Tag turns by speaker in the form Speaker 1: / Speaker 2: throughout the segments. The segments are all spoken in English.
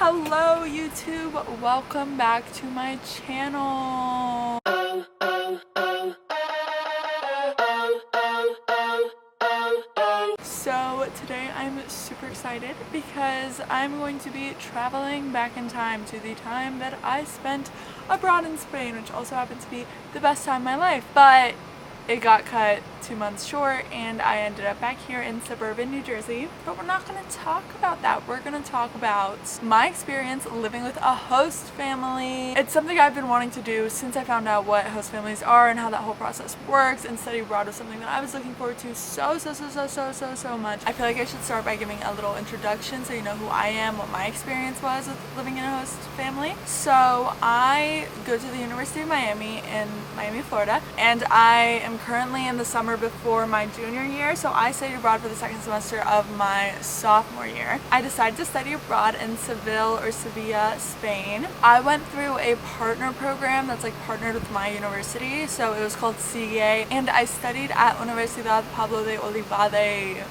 Speaker 1: Hello YouTube, welcome back to my channel. So today I'm super excited because I'm going to be traveling back in time to the time that I spent abroad in Spain, which also happened to be the best time of my life, but it got cut 2 months short and I ended up back here in suburban New Jersey. But we're not going to talk about that. We're going to talk about my experience living with a host family. It's something I've been wanting to do since I found out what host families are and how that whole process works, and study abroad was something that I was looking forward to so much. I feel like I should start by giving a little introduction so you know who I am, what my experience was with living in a host family. So I go to the University of Miami in Miami, Florida, and I am currently in the summer before my junior year, so I studied abroad for the second semester of my sophomore year. I decided to study abroad in Sevilla, Spain. I went through a partner program that's like partnered with my university, so it was called CA, and I studied at Universidad Pablo de Olavide.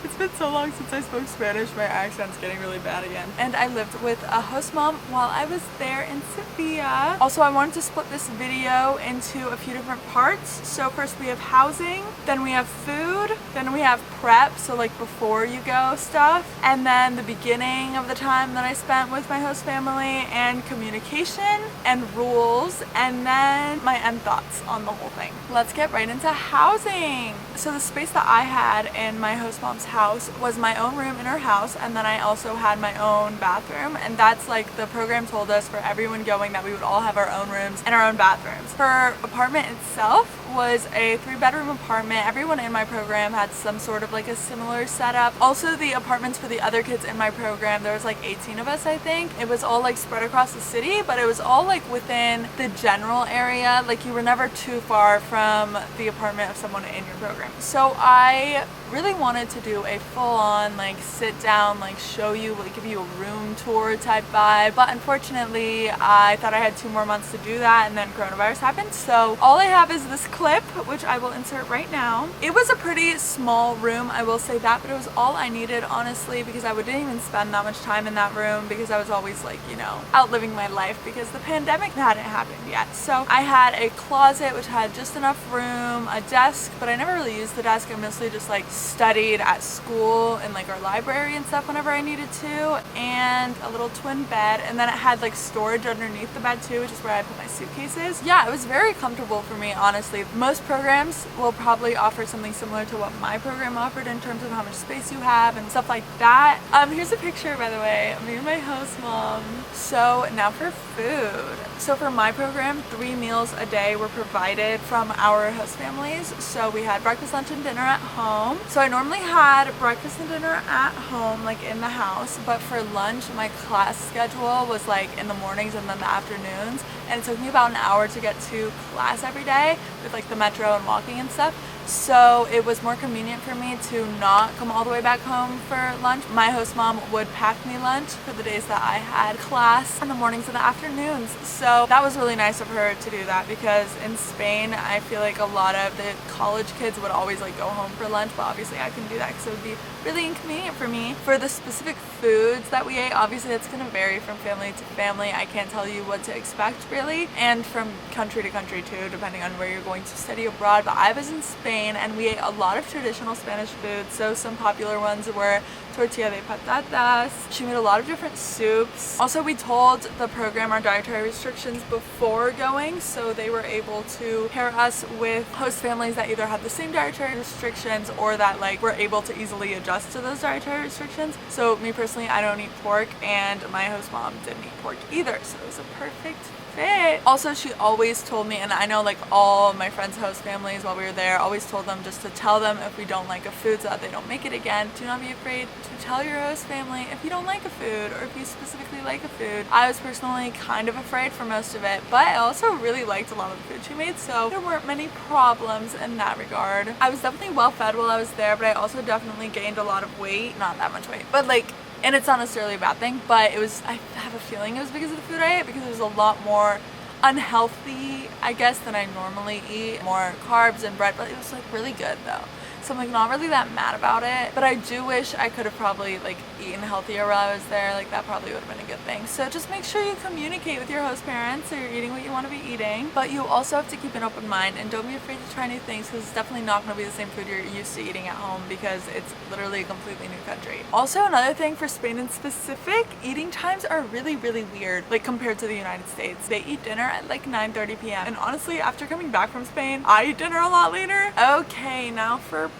Speaker 1: It's been so long since I spoke Spanish, my accent's getting really bad again. And I lived with a host mom while I was there in Sevilla. Also, I wanted to split this video into a few different parts. So first we have housing, then we have food, then we have prep, so like before you go stuff, and then the beginning of the time that I spent with my host family, and communication and rules, and then my end thoughts on the whole thing. Let's get right into housing. So the space that I had in my host mom's house was my own room in her house, and then I also had my own bathroom, and that's like the program told us for everyone going that we would all have our own rooms and our own bathrooms. Her apartment itself was a 3-bedroom apartment. Everyone in my program had some sort of like a similar setup. Also, the apartments for the other kids in my program, there was like 18 of us, I think. It was all like spread across the city, but it was all like within the general area. Like you were never too far from the apartment of someone in your program. So I really wanted to do a full-on like sit down, like show you, like give you a room tour type vibe, but unfortunately I thought I had 2 more months to do that, and then coronavirus happened. So all I have is this clip, which I will insert right now. It was a pretty small room, I will say that, but it was all I needed, honestly, because I didn't even spend that much time in that room because I was always like, you know, out living my life because the pandemic hadn't happened yet. So I had a closet which had just enough room, a desk, but I never really used the desk. I mostly just like studied at school in like our library and stuff whenever I needed to, and a little twin bed, and then it had like storage underneath the bed too, which is where I put my suitcases. Yeah, it was very comfortable for me, honestly. Most programs will probably offer something similar to what my program offered in terms of how much space you have and stuff like that. Here's a picture, by the way, of me and my host mom. So now for food. So for my program, 3 meals a day were provided from our host families. So we had breakfast, lunch, and dinner at home. So I normally had breakfast and dinner at home, like in the house, but for lunch my class schedule was like in the mornings and then the afternoons, and it took me about an hour to get to class every day with like the metro and walking and stuff. So it was more convenient for me to not come all the way back home for lunch. My host mom would pack me lunch for the days that I had class in the mornings and the afternoons. So that was really nice of her to do that, because in Spain I feel like a lot of the college kids would always like go home for lunch, but obviously I couldn't do that because it would be really inconvenient for me. For the specific foods that we ate, obviously it's going to vary from family to family. I can't tell you what to expect really, and from country to country too, depending on where you're going to study abroad. But I was in Spain and we ate a lot of traditional Spanish food. So some popular ones were tortilla de patatas. She made a lot of different soups. Also, we told the program our dietary restrictions before going, so they were able to pair us with host families that either had the same dietary restrictions or that like were able to easily adjust to those dietary restrictions. So me personally, I don't eat pork, and my host mom didn't eat pork either, so it was a perfect fit. Also, she always told me, and I know like all my friends' host families while we were there always told them just to tell them if we don't like a food so that they don't make it again. Do not be afraid to tell your host family if you don't like a food or if you specifically like a food. I was personally kind of afraid for most of it, but I also really liked a lot of the food she made, so there weren't many problems in that regard. I was definitely well fed while I was there, but I also definitely gained a lot of weight. Not that much weight, but like, and it's not necessarily a bad thing, but it was, I have a feeling it was because of the food I ate, because it was a lot more unhealthy, I guess, than I normally eat. More carbs and bread, but it was like really good though. so I'm like not really that mad about it. But I do wish I could have probably like eaten healthier while I was there. Like that probably would have been a good thing. So just make sure you communicate with your host parents so you're eating what you want to be eating. But you also have to keep an open mind and don't be afraid to try new things, because it's definitely not going to be the same food you're used to eating at home, because it's literally a completely new country. Also, another thing for Spain in specific, eating times are really weird, like compared to the United States. They eat dinner at like 9:30 p.m. and honestly, after coming back from Spain, I eat dinner a lot later. Okay, now for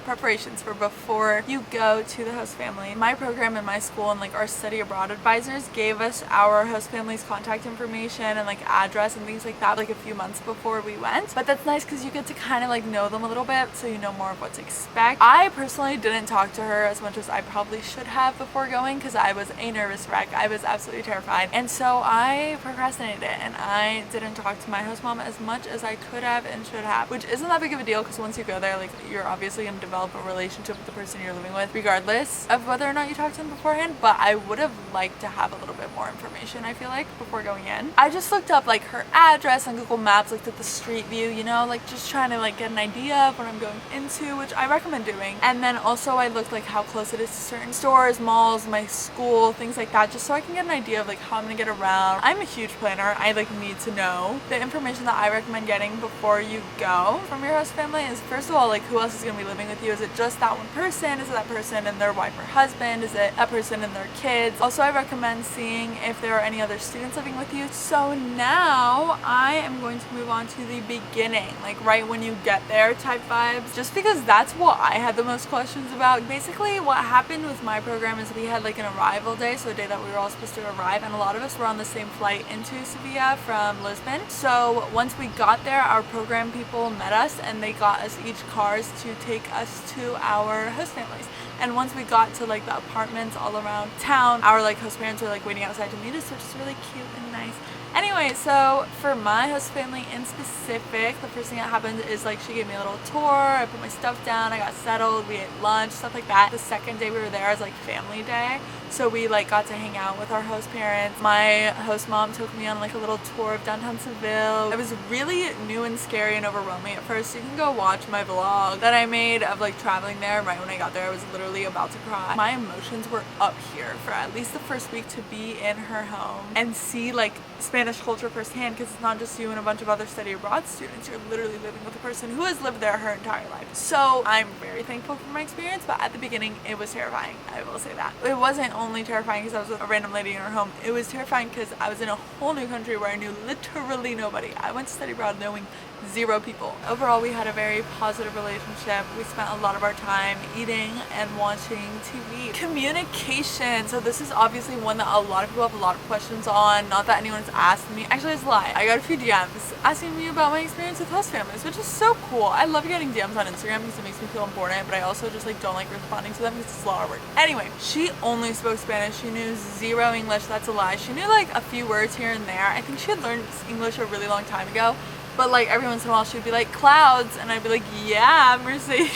Speaker 1: preparations for before you go to the host family. My program in my school and like our study abroad advisors gave us our host family's contact information and like address and things like that like a few months before we went. But that's nice because you get to kind of like know them a little bit, so you know more of what to expect. I personally didn't talk to her as much as I probably should have before going, because I was a nervous wreck. I was absolutely terrified, and so I procrastinated it and I didn't talk to my host mom as much as I could have and should have, which isn't that big of a deal because once you go there, like you're obviously gonna develop a relationship with the person you're living with regardless of whether or not you talk to them beforehand. But I would have liked to have a little bit more information, I feel like, before going in. I just looked up like her address on Google Maps, looked at the street view, you know, like just trying to like get an idea of what I'm going into, which I recommend doing. And then also I looked like how close it is to certain stores, malls, my school, things like that, just so I can get an idea of like how I'm gonna get around. I'm a huge planner. I like need to know. The information that I recommend getting before you go from your host family is, first of all, like who else is gonna be living with you? Is it just that one person? Is it that person and their wife or husband? Is it that person and their kids? Also, I recommend seeing if there are any other students living with you. So now I am going to move on to the beginning, like right when you get there type vibes, just because that's what I had the most questions about. Basically what happened with my program is we had like an arrival day, so a day that we were all supposed to arrive, and a lot of us were on the same flight into Sevilla from Lisbon. So once we got there, our program people met us and they got us each cars to take us to our host families. And once we got to like the apartments all around town, our like host parents were like waiting outside to meet us, which is really cute and nice. Anyway, so for my host family in specific, the first thing that happened is like she gave me a little tour, I put my stuff down, I got settled, we ate lunch, stuff like that. The second day we were there was like family day, so we like got to hang out with our host parents. My host mom took me on like a little tour of downtown Seville. It was really new and scary and overwhelming at first. You can go watch my vlog that I made of like traveling there. Right when I got there, I was literally about to cry. My emotions were up here for at least the first week, to be in her home and see like Spanish culture firsthand, because it's not just you and a bunch of other study abroad students. You're literally living with a person who has lived there her entire life. So I'm very thankful for my experience, but at the beginning it was terrifying. I will say that. It wasn't only terrifying because I was with a random lady in her home. It was terrifying because I was in a whole new country where I knew literally nobody. I went to study abroad knowing 0 people. Overall, we had a very positive relationship. We spent a lot of our time eating and watching TV. Communication. So this is obviously one that a lot of people have a lot of questions on. Not that anyone's asked me. Actually, it's a lie. I got a few DMs asking me about my experience with host families, which is so cool. I love getting DMs on Instagram because it makes me feel important, but I also just like don't like responding to them because it's a lot of work. Anyway, she only spoke Spanish. She knew 0 English. That's a lie. She knew like a few words here and there. I think she had learned English a really long time ago. But like every once in a while she'd be like, clouds, and I'd be like, yeah, Mercedes.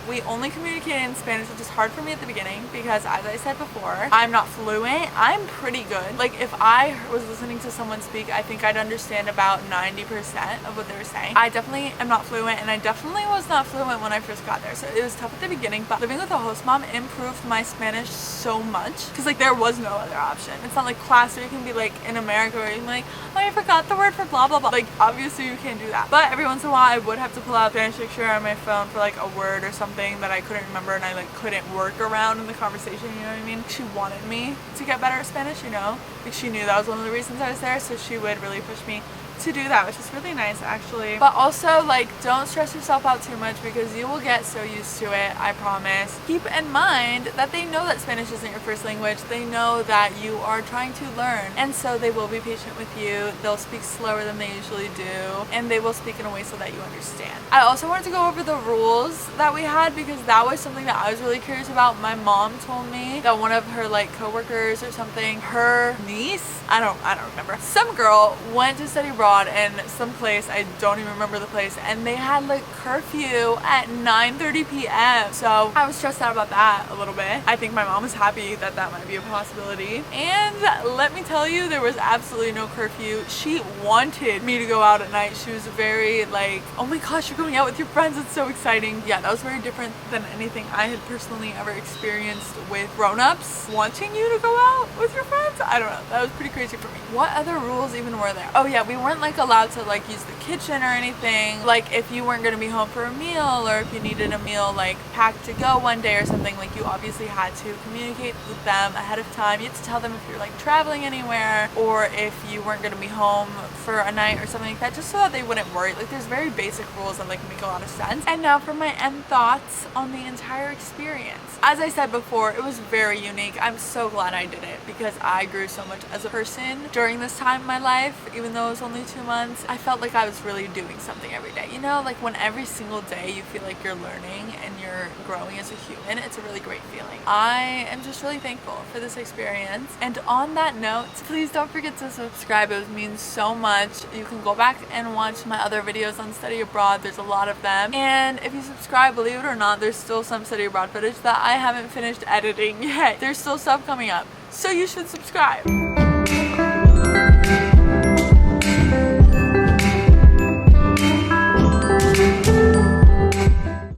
Speaker 1: We only communicated in Spanish, which is hard for me at the beginning because, as I said before, I'm not fluent. I'm pretty good. Like if I was listening to someone speak, I think I'd understand about 90% of what they were saying. I definitely am not fluent, and I definitely was not fluent when I first got there, so it was tough at the beginning. But living with a host mom improved my Spanish so much because like there was no other option. It's not like class where you can be like in America where you're like, oh, I forgot the word for blah blah blah. Like obviously you can't do that. But every once in a while I would have to pull out a Spanish dictionary on my phone for like a word or something that I couldn't remember and I like couldn't work around in the conversation, you know what I mean? She wanted me to get better at Spanish, you know? Like she knew that was one of the reasons I was there, so she would really push me to do that, which is really nice actually. But also like don't stress yourself out too much because you will get so used to it, I promise. Keep in mind that they know that Spanish isn't your first language. They know that you are trying to learn, and so they will be patient with you. They'll speak slower than they usually do, and they will speak in a way so that you understand. I also wanted to go over the rules that we had because that was something that I was really curious about. My mom told me that one of her like coworkers or something, her niece, I don't remember, some girl went to study abroad abroad in some place, I don't even remember the place, and they had like curfew at 9:30 p.m. So I was stressed out about that a little bit. I think my mom was happy that that might be a possibility. And let me tell you, there was absolutely no curfew. She wanted me to go out at night. She was very like, oh my gosh, you're going out with your friends, it's so exciting. Yeah, that was very different than anything I had personally ever experienced with grown-ups wanting you to go out with your friends. I don't know, that was pretty crazy for me. What other rules even were there? Oh yeah, we weren't like allowed to like use the kitchen or anything. Like if you weren't gonna be home for a meal, or if you needed a meal like packed to go one day or something, like you obviously had to communicate with them ahead of time. You had to tell them if you're like traveling anywhere, or if you weren't gonna be home for a night or something like that, just so that they wouldn't worry. Like there's very basic rules that like make a lot of sense. And now for my end thoughts on the entire experience. As I said before, it was very unique. I'm so glad I did it because I grew so much as a person during this time in my life. Even though it was only 2 months, I felt like I was really doing something every day. You know, like when every single day you feel like you're learning and you're growing as a human, it's a really great feeling. I am just really thankful for this experience. And on that note, please don't forget to subscribe. It means so much. You can go back and watch my other videos on study abroad. There's a lot of them. And if you subscribe, believe it or not, there's still some study abroad footage that I haven't finished editing yet. There's still stuff coming up. So you should subscribe.